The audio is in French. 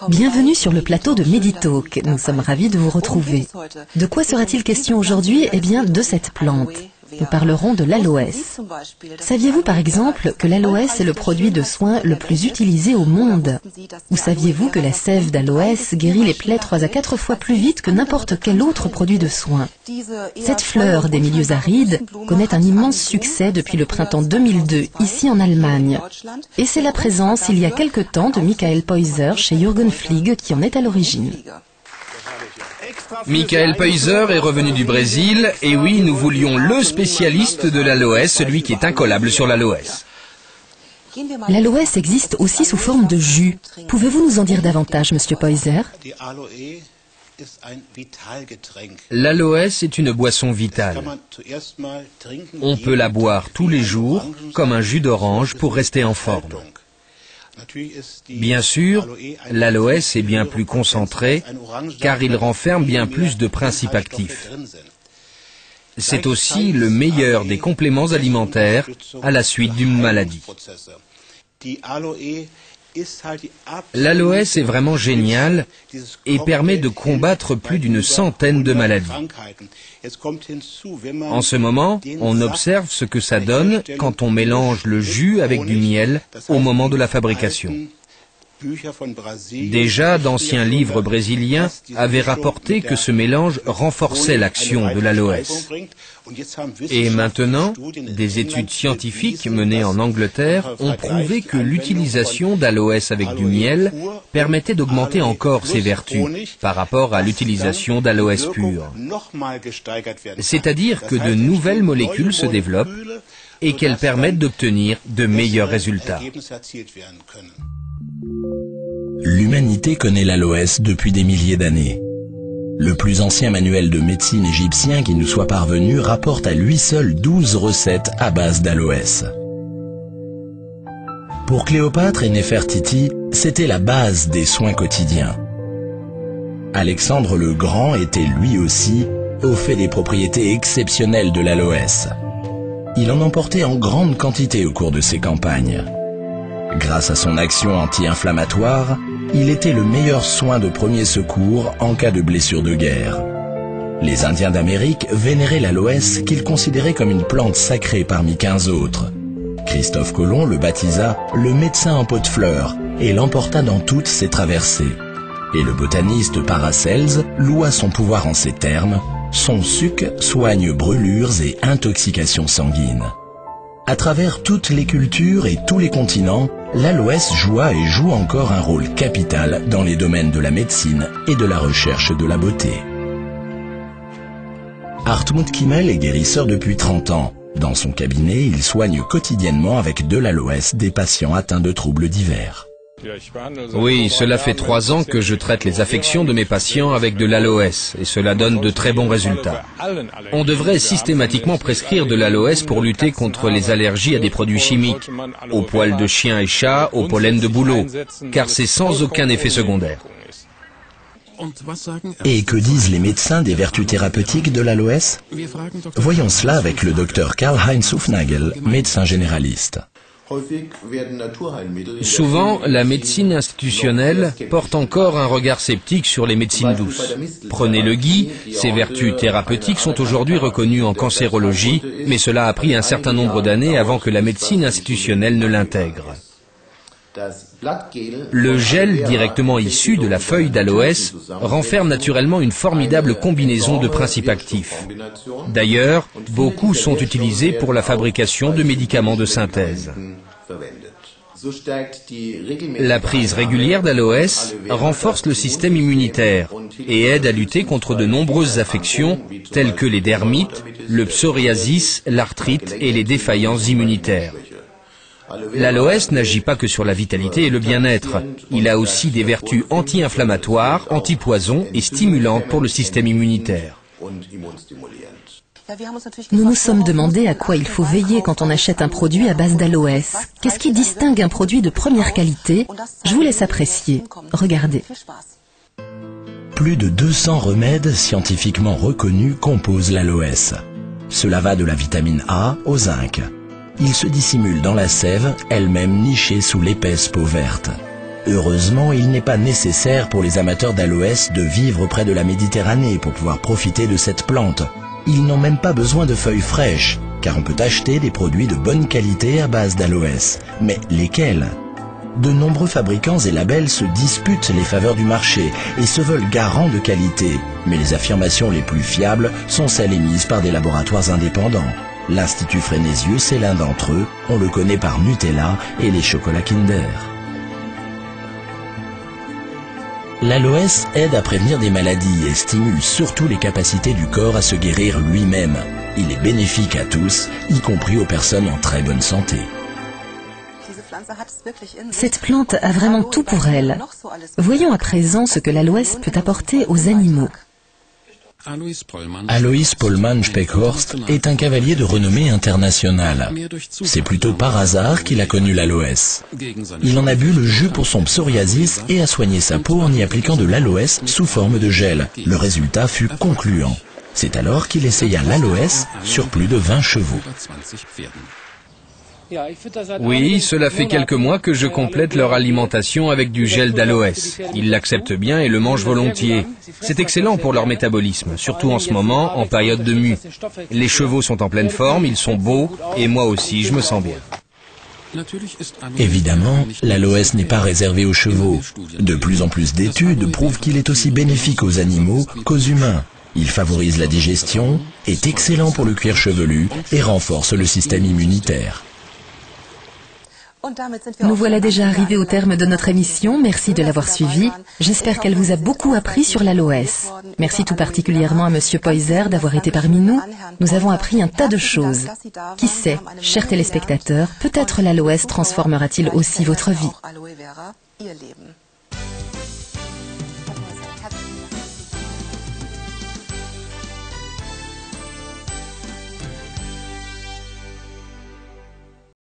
Bienvenue sur le plateau de Meditalk. Nous sommes ravis de vous retrouver. De quoi sera-t-il question aujourd'hui? Eh bien, de cette plante. Nous parlerons de l'aloès. Saviez-vous par exemple que l'aloès est le produit de soins le plus utilisé au monde? Ou saviez-vous que la sève d'aloès guérit les plaies 3 à 4 fois plus vite que n'importe quel autre produit de soins? Cette fleur des milieux arides connaît un immense succès depuis le printemps 2002 ici en Allemagne. Et c'est la présence il y a quelque temps de Michael Peuser chez Jürgen Flieg qui en est à l'origine. Michael Peuser est revenu du Brésil, et oui, nous voulions le spécialiste de l'aloès, celui qui est incollable sur l'aloès. L'aloès existe aussi sous forme de jus. Pouvez-vous nous en dire davantage, monsieur Peuser? L'aloès est une boisson vitale. On peut la boire tous les jours, comme un jus d'orange pour rester en forme. Bien sûr, l'aloès est bien plus concentré, car il renferme bien plus de principes actifs. C'est aussi le meilleur des compléments alimentaires à la suite d'une maladie. L'aloès est vraiment génial et permet de combattre plus d'une centaine de maladies. En ce moment, on observe ce que ça donne quand on mélange le jus avec du miel au moment de la fabrication. Déjà, d'anciens livres brésiliens avaient rapporté que ce mélange renforçait l'action de l'aloès. Et maintenant, des études scientifiques menées en Angleterre ont prouvé que l'utilisation d'aloès avec du miel permettait d'augmenter encore ses vertus par rapport à l'utilisation d'aloès pur. C'est-à-dire que de nouvelles molécules se développent et qu'elles permettent d'obtenir de meilleurs résultats. L'humanité connaît l'aloès depuis des milliers d'années. Le plus ancien manuel de médecine égyptien qui nous soit parvenu rapporte à lui seul 12 recettes à base d'aloès. Pour Cléopâtre et Néfertiti, c'était la base des soins quotidiens. Alexandre le Grand était lui aussi au fait des propriétés exceptionnelles de l'aloès. Il en emportait en grande quantité au cours de ses campagnes. Grâce à son action anti-inflammatoire, il était le meilleur soin de premier secours en cas de blessure de guerre. Les Indiens d'Amérique vénéraient l'aloès qu'ils considéraient comme une plante sacrée parmi 15 autres. Christophe Colomb le baptisa le médecin en pot de fleurs et l'emporta dans toutes ses traversées. Et le botaniste Paracelse loua son pouvoir en ces termes: son suc soigne brûlures et intoxications sanguines. À travers toutes les cultures et tous les continents, l'aloès joua et joue encore un rôle capital dans les domaines de la médecine et de la recherche de la beauté. Hartmut Kimmel est guérisseur depuis 30 ans. Dans son cabinet, il soigne quotidiennement avec de l'aloès des patients atteints de troubles divers. Oui, cela fait 3 ans que je traite les affections de mes patients avec de l'aloès, et cela donne de très bons résultats. On devrait systématiquement prescrire de l'aloès pour lutter contre les allergies à des produits chimiques, aux poils de chien et chat, au pollen de bouleau, car c'est sans aucun effet secondaire. Et que disent les médecins des vertus thérapeutiques de l'aloès? Voyons cela avec le docteur Karl-Heinz Hufnagel, médecin généraliste. Souvent, la médecine institutionnelle porte encore un regard sceptique sur les médecines douces. Prenez le gui, ses vertus thérapeutiques sont aujourd'hui reconnues en cancérologie, mais cela a pris un certain nombre d'années avant que la médecine institutionnelle ne l'intègre. Le gel directement issu de la feuille d'aloès renferme naturellement une formidable combinaison de principes actifs. D'ailleurs, beaucoup sont utilisés pour la fabrication de médicaments de synthèse. La prise régulière d'aloès renforce le système immunitaire et aide à lutter contre de nombreuses affections telles que les dermites, le psoriasis, l'arthrite et les défaillances immunitaires. L'aloès n'agit pas que sur la vitalité et le bien-être. Il a aussi des vertus anti-inflammatoires, anti-poison et stimulantes pour le système immunitaire. Nous nous sommes demandé à quoi il faut veiller quand on achète un produit à base d'aloès. Qu'est-ce qui distingue un produit de première qualité? Je vous laisse apprécier. Regardez. Plus de 200 remèdes scientifiquement reconnus composent l'aloès. Cela va de la vitamine A au zinc. Il se dissimule dans la sève, elle-même nichée sous l'épaisse peau verte. Heureusement, il n'est pas nécessaire pour les amateurs d'aloès de vivre près de la Méditerranée pour pouvoir profiter de cette plante. Ils n'ont même pas besoin de feuilles fraîches, car on peut acheter des produits de bonne qualité à base d'aloès. Mais lesquels ? De nombreux fabricants et labels se disputent les faveurs du marché et se veulent garants de qualité. Mais les affirmations les plus fiables sont celles émises par des laboratoires indépendants. L'Institut Fresnesius est l'un d'entre eux, on le connaît par Nutella et les chocolats Kinder. L'aloès aide à prévenir des maladies et stimule surtout les capacités du corps à se guérir lui-même. Il est bénéfique à tous, y compris aux personnes en très bonne santé. Cette plante a vraiment tout pour elle. Voyons à présent ce que l'aloès peut apporter aux animaux. Alois Pollmann Speckhorst est un cavalier de renommée internationale. C'est plutôt par hasard qu'il a connu l'aloès. Il en a bu le jus pour son psoriasis et a soigné sa peau en y appliquant de l'aloès sous forme de gel. Le résultat fut concluant. C'est alors qu'il essaya l'aloès sur plus de 20 chevaux. Oui, cela fait quelques mois que je complète leur alimentation avec du gel d'aloès. Ils l'acceptent bien et le mangent volontiers. C'est excellent pour leur métabolisme, surtout en ce moment, en période de mue. Les chevaux sont en pleine forme, ils sont beaux, et moi aussi, je me sens bien. Évidemment, l'aloès n'est pas réservé aux chevaux. De plus en plus d'études prouvent qu'il est aussi bénéfique aux animaux qu'aux humains. Il favorise la digestion, est excellent pour le cuir chevelu et renforce le système immunitaire. Nous voilà déjà arrivés au terme de notre émission. Merci de l'avoir suivi. J'espère qu'elle vous a beaucoup appris sur l'aloès. Merci tout particulièrement à Monsieur Poyser d'avoir été parmi nous. Nous avons appris un tas de choses. Qui sait, chers téléspectateurs, peut-être l'aloès transformera-t-il aussi votre vie.